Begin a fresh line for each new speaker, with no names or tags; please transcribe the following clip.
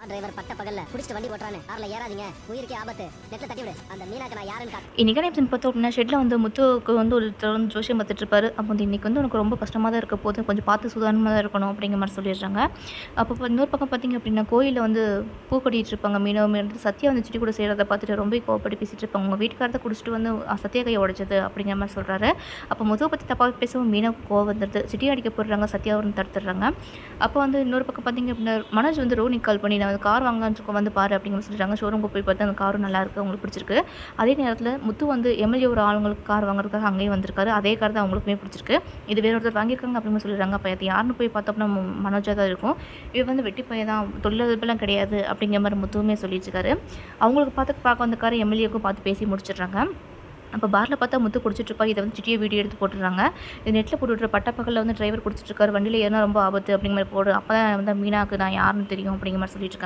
Driver பட்ட பகல்ல குடிச்சிட்டு வண்டி ஓட்டுறானே கார்ல ஏறாதீங்க, உயிருக்கே ஆபத்து. நெட்ல தட்டி விடு. அந்த மீனாக்கு நான் யாருன்னு காட்டு.
இன்னைக்கான எபிசோட் பார்த்தோம் அப்படின்னா ஷெட்டில் வந்து முத்துவுக்கு வந்து ஒருத்தர் வந்து ஜோசியம் பார்த்துட்டு இருப்பாரு. அப்போ வந்து இன்றைக்கி வந்து உனக்கு ரொம்ப கஷ்டமாக தான் இருக்க போது, கொஞ்சம் பார்த்து சுதாரணமாக தான் இருக்கணும் அப்படிங்கிற மாதிரி சொல்லிடுறாங்க. அப்போ இன்னொரு பக்கம் பார்த்திங்க அப்படின்னா கோயிலில் வந்து பூ கட்டிகிட்டு இருப்பாங்க. மீனவமே வந்து சத்யா வந்து சிட்டி கூட செய்கிறத பார்த்துட்டு ரொம்ப கோவப்பட்டு பேசிகிட்டு இருப்பாங்க. உங்கள் வீட்டுக்காரத்தை குடிச்சிட்டு வந்து சத்யா கையை உடைச்சது அப்படிங்கிற மாதிரி சொல்கிறாரு. அப்போ முத்துவை பற்றி தப்பாக பேசவும் மீனவுக்கு கோவம் வந்துடுது. சிட்டி அடிக்க போடுறாங்க, சத்யா வந்து தடுத்துடுறாங்க. அப்போ வந்து இன்னொரு பக்கம் பார்த்திங்க அப்படின்னா மனோஜ் வந்து ரோனிக்கு கால் பண்ணி நான் வந்து கார் வாங்கலான்னு வந்து பாரு அப்படிங்கிற சொல்லிடுறாங்க. ஷோரூமுக்கு போய் பார்த்தா அந்த காரும் நல்லாயிருக்கு, அவங்களுக்கு பிடிச்சிருக்கு. அதே நேரத்தில் முத்து வந்து எம்எல்ஏ ஒரு ஆளுங்களுக்கு கார் வாங்குறதுக்காக அங்கேயும் வந்திருக்காரு. அதே கார் தான் அவங்களுக்குமே பிடிச்சிருக்கு. இது வேற ஒருத்தர் வாங்கியிருக்காங்க அப்படின்னு சொல்லிடுறாங்க. அப்போ அது யாருன்னு போய் பார்த்தோம்னா மனோஜாக தான் இருக்கும். இது வந்து வெட்டி பையன் தான், தொழிலதிபெல்லாம் கிடையாது அப்படிங்கிற மாதிரி முத்துவுமே சொல்லிட்டுருக்காரு. அவங்களுக்கு பார்க்க வந்த கார் எம்எல்ஏக்கும் பார்த்து பேசி முடிச்சிடுறாங்க. அப்போ பாரில் பார்த்தா முத்து குடிச்சிட்ருப்பார். இதை வந்து சிட்டியை வீடியோ எடுத்து போட்டுடுறாங்க. இது நெட்டில் போட்டுவிட்ற பட்டப்பகலில் வந்து டிரைவர் குடிச்சிட்ருக்காரு, வண்டியில் ஏறினா ரொம்ப ஆபத்து அப்படிங்கிற மாதிரி போடு. அப்போ தான் வந்து மீனாக்கு நான் யாருன்னு தெரியும் அப்படிங்கிற மாதிரி சொல்லிட்டு இருக்காங்க.